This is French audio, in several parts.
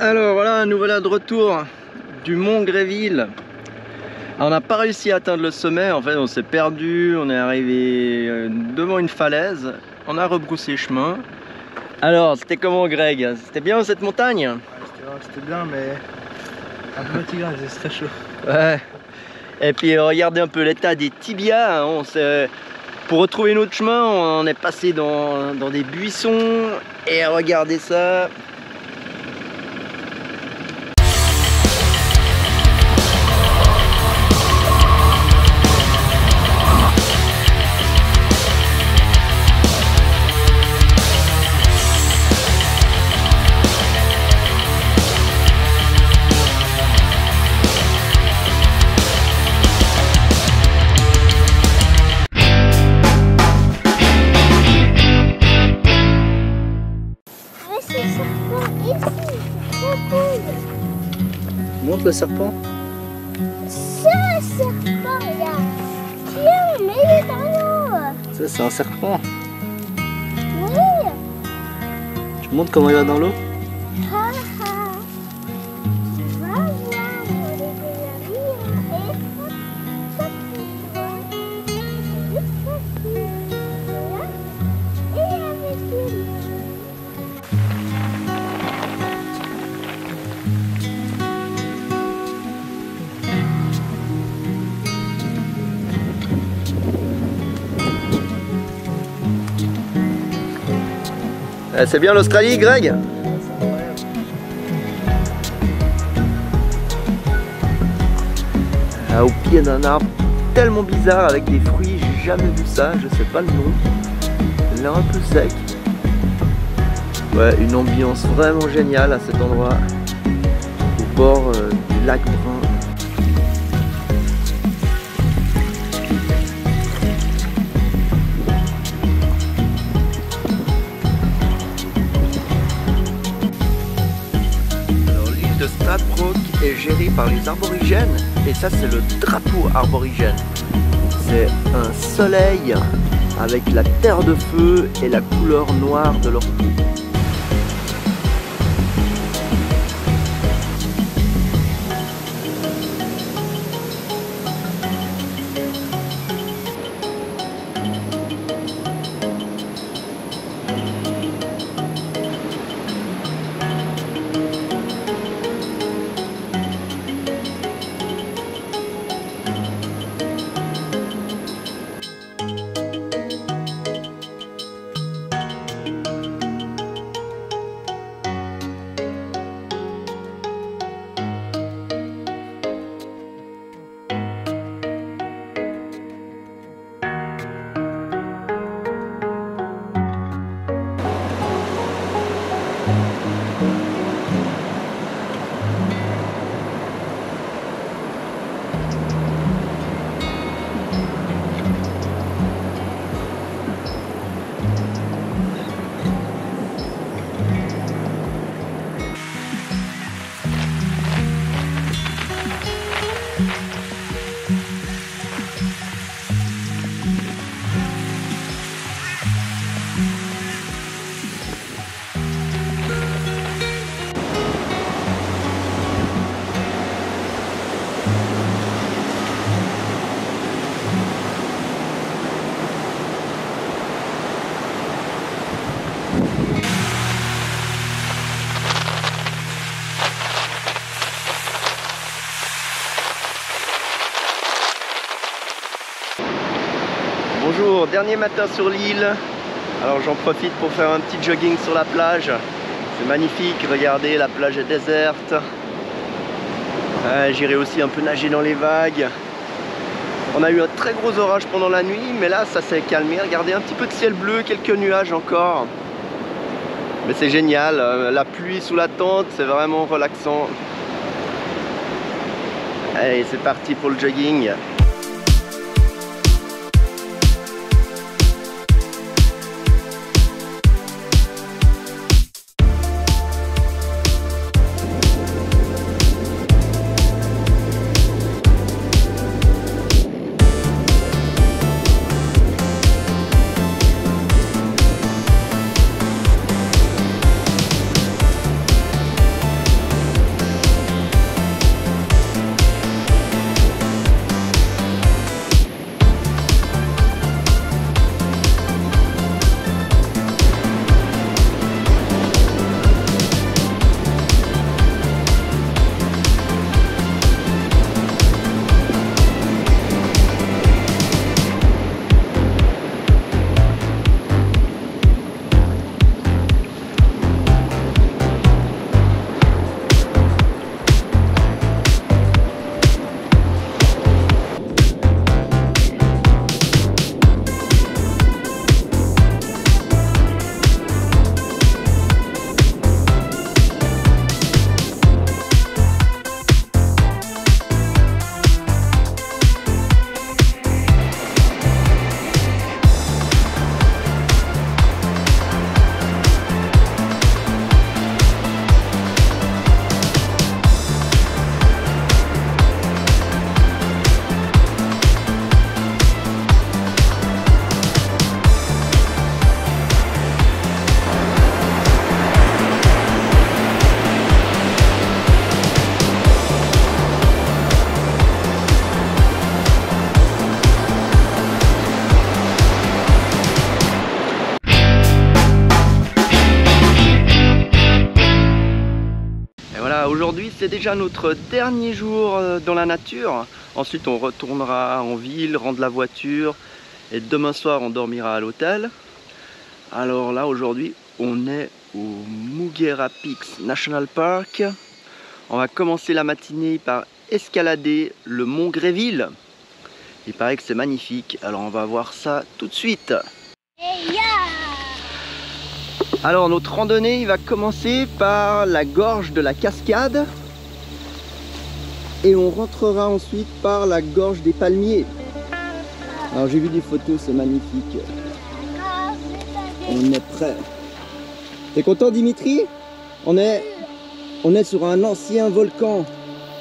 Alors voilà, nous voilà de retour du Mont Gréville. On n'a pas réussi à atteindre le sommet, en fait on s'est perdu, on est arrivé devant une falaise, on a rebroussé chemin. Alors c'était comment Greg? C'était bien cette montagne? Ouais, c'était bien mais un peu fatigant, c'est très chaud. Ouais. Et puis regardez un peu l'état des tibias, hein. Pour retrouver notre chemin on est passé dans des buissons et regardez ça. Montre le serpent. Ce serpent là. Tiens, mais il est dans l'eau. Ça c'est un serpent. Oui. Tu montres comment il va dans l'eau? Ha ha. Tu vas voir mon et ça pour toi. Juste facile. Là. Et avec les mains. C'est bien l'Australie, Greg? Au pied d'un arbre tellement bizarre avec des fruits, j'ai jamais vu ça, je sais pas le nom. Il a l'air un peu sec. Ouais, une ambiance vraiment géniale à cet endroit, au bord du lac Brun. Stradbroke est géré par les aborigènes et ça c'est le drapeau aborigène. C'est un soleil avec la terre de feu et la couleur noire de leur peau. Bonjour, dernier matin sur l'île. Alors j'en profite pour faire un petit jogging sur la plage. C'est magnifique, regardez, la plage est déserte. J'irai aussi un peu nager dans les vagues. On a eu un très gros orage pendant la nuit, mais là ça s'est calmé. Regardez, un petit peu de ciel bleu, quelques nuages encore. Mais c'est génial, la pluie sous la tente, c'est vraiment relaxant. Allez, c'est parti pour le jogging. Voilà, aujourd'hui c'est déjà notre dernier jour dans la nature. Ensuite on retournera en ville, rendre la voiture et demain soir on dormira à l'hôtel. Alors là aujourd'hui on est au Mugera Peaks National Park. On va commencer la matinée par escalader le mont Gréville. Il paraît que c'est magnifique, alors on va voir ça tout de suite. Alors notre randonnée il va commencer par la gorge de la cascade et on rentrera ensuite par la gorge des palmiers. Alors j'ai vu des photos, c'est magnifique. On est prêt. T'es content Dimitri? On est sur un ancien volcan.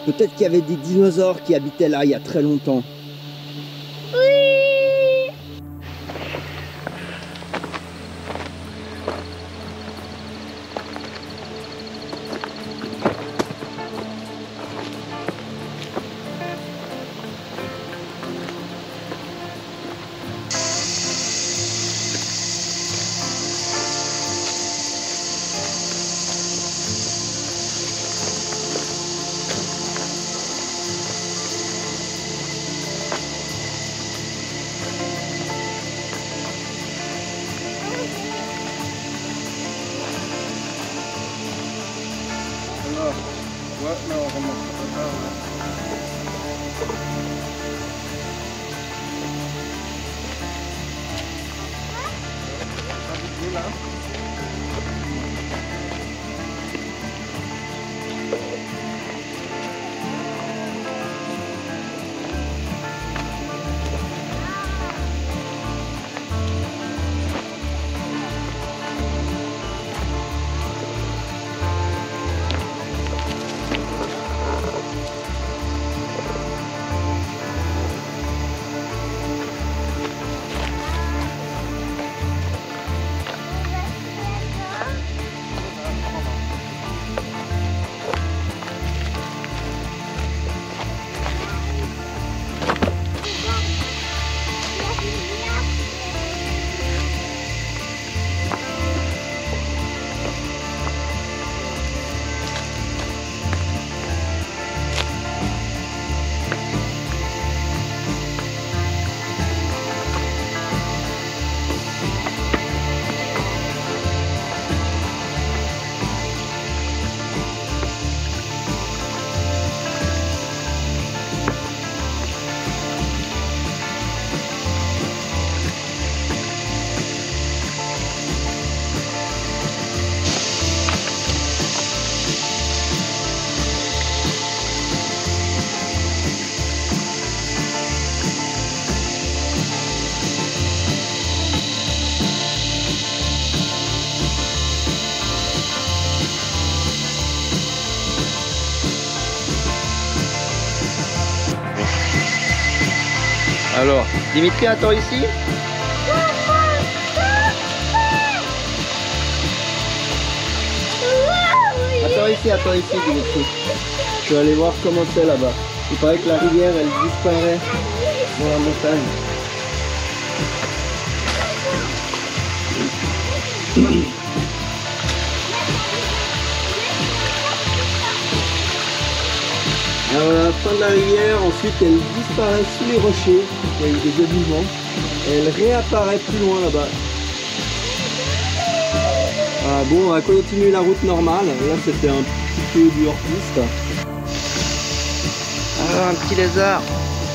Peut-être qu'il y avait des dinosaures qui habitaient là il y a très longtemps. Ouais, mais on remonte pas. Alors, Dimitri, attends ici. Attends ici, Dimitri. Je vais aller voir comment c'est là-bas. Il paraît que la rivière, elle disparaît dans la montagne. Alors à la fin de la rivière, ensuite elle disparaît sous les rochers, avec des éboulements, et elle réapparaît plus loin là-bas. Ah bon, on va continuer la route normale, là c'était un petit peu du hors-piste. Ah, un petit lézard.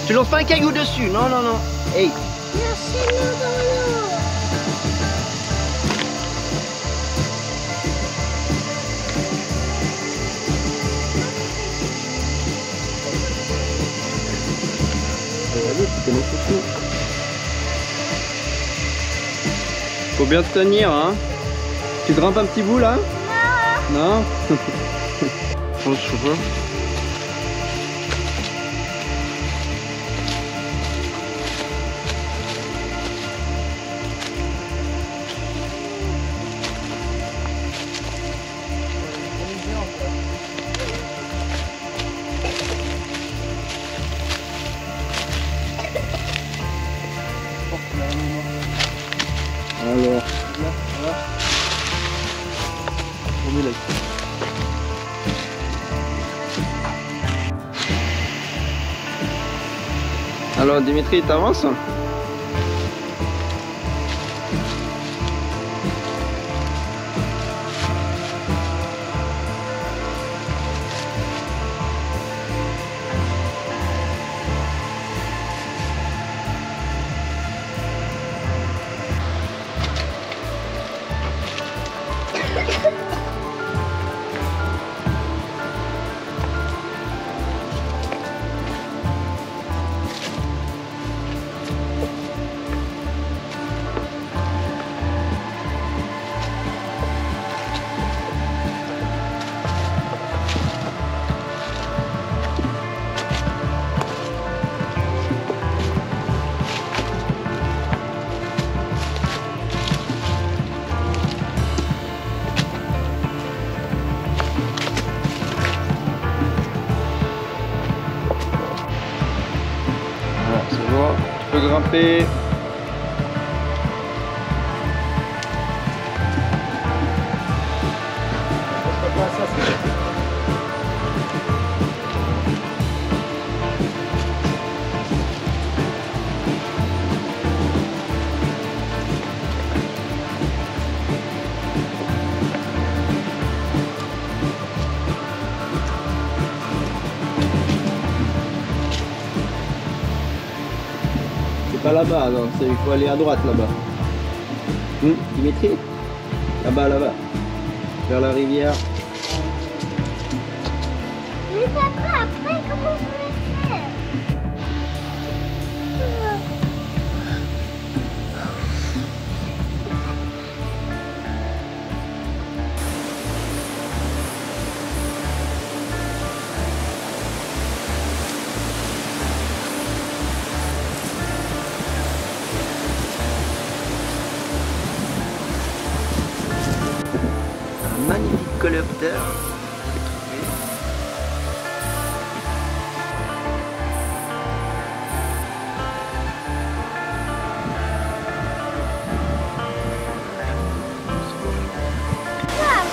Tu lances pas un caillou dessus, non, non, non. Hey. Faut bien te tenir, hein. Tu grimpes un petit bout là? Non. Non. Je sais pas. Alors, là, on est là. Alors Dimitri, t'avances? C'est bon, tu peux grimper. Pas là-bas, non, il faut aller à droite là-bas. Dimitri? Là-bas, là-bas. Vers la rivière. Mais après, comment je vais faire? Un magnifique coléoptère.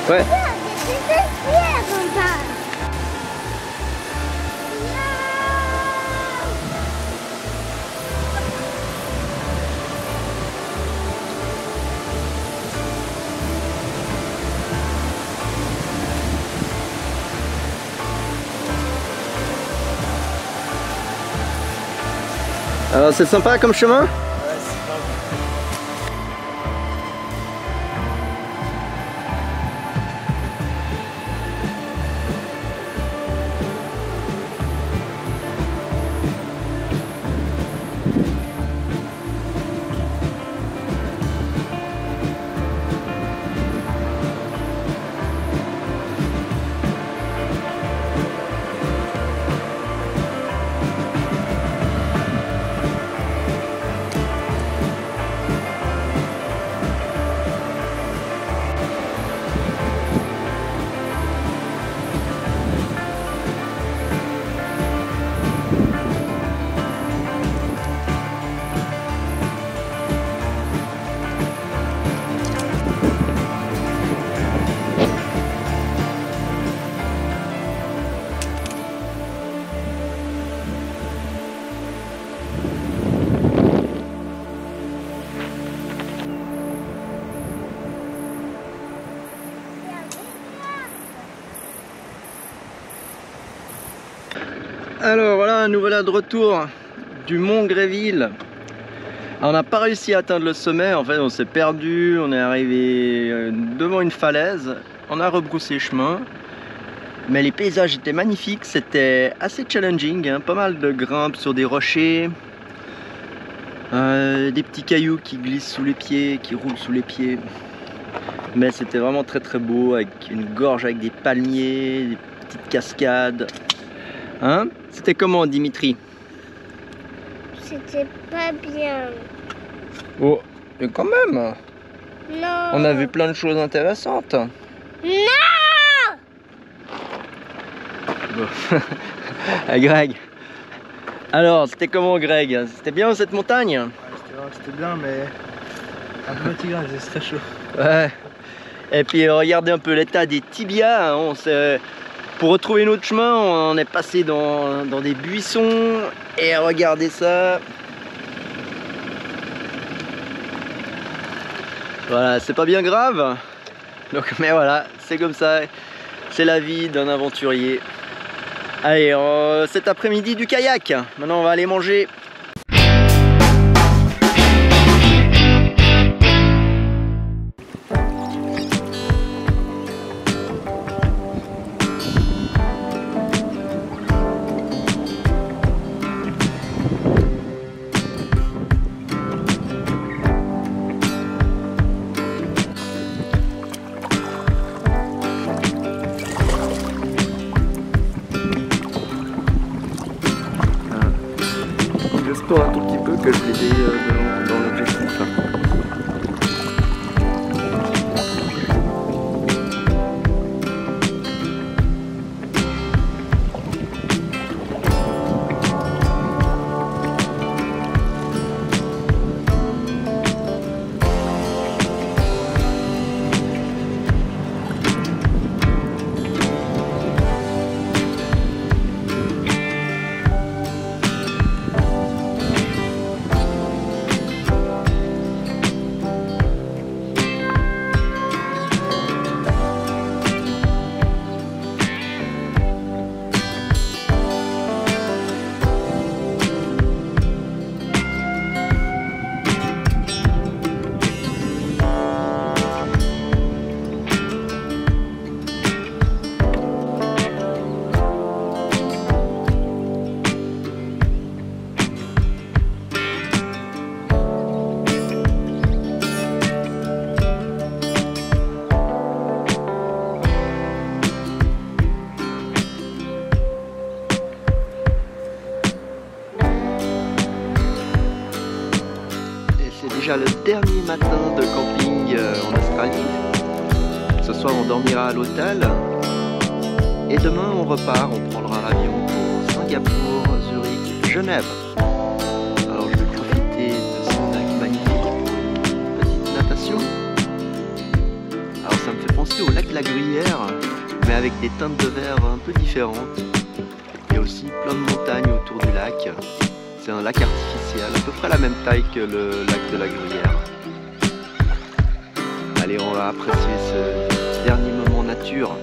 Ouais. Alors c'est sympa comme chemin? Ouais, c'est pas Alors voilà, nous voilà de retour du mont Gréville. On n'a pas réussi à atteindre le sommet, en fait on s'est perdu, on est arrivé devant une falaise, on a rebroussé chemin. Mais les paysages étaient magnifiques, c'était assez challenging, hein, pas mal de grimpes sur des rochers, des petits cailloux qui glissent sous les pieds, qui roulent sous les pieds. Mais c'était vraiment très très beau, avec une gorge avec des palmiers, des petites cascades. Hein? C'était comment, Dimitri? C'était pas bien. Oh, mais quand même! Non. On a vu plein de choses intéressantes. Non. Bon. Ah, Greg. Alors, c'était comment, Greg? C'était bien cette montagne? Ouais, c'était bien, mais un peu fatigant, c'est très chaud. Ouais. Et puis regardez un peu l'état des tibias, hein. Pour retrouver notre chemin, on est passé dans des buissons. Et regardez ça. Voilà, c'est pas bien grave. Donc, mais voilà, c'est comme ça. C'est la vie d'un aventurier. Allez, cet après-midi du kayak. Maintenant, on va aller manger. J'espère un tout petit peu que je l'ai dans l'objectif. Déjà le dernier matin de camping en Australie. Ce soir on dormira à l'hôtel et demain on repart, on prendra l'avion pour Singapour, Zurich, Genève. Alors je vais profiter de ce lac magnifique pour une petite natation. Alors ça me fait penser au lac La Gruyère, mais avec des teintes de verre un peu différentes. Il y a aussi plein de montagnes autour du lac. C'est un lac artificiel, à peu près la même taille que le lac de la Gruyère. Allez, on va apprécier ce dernier moment nature.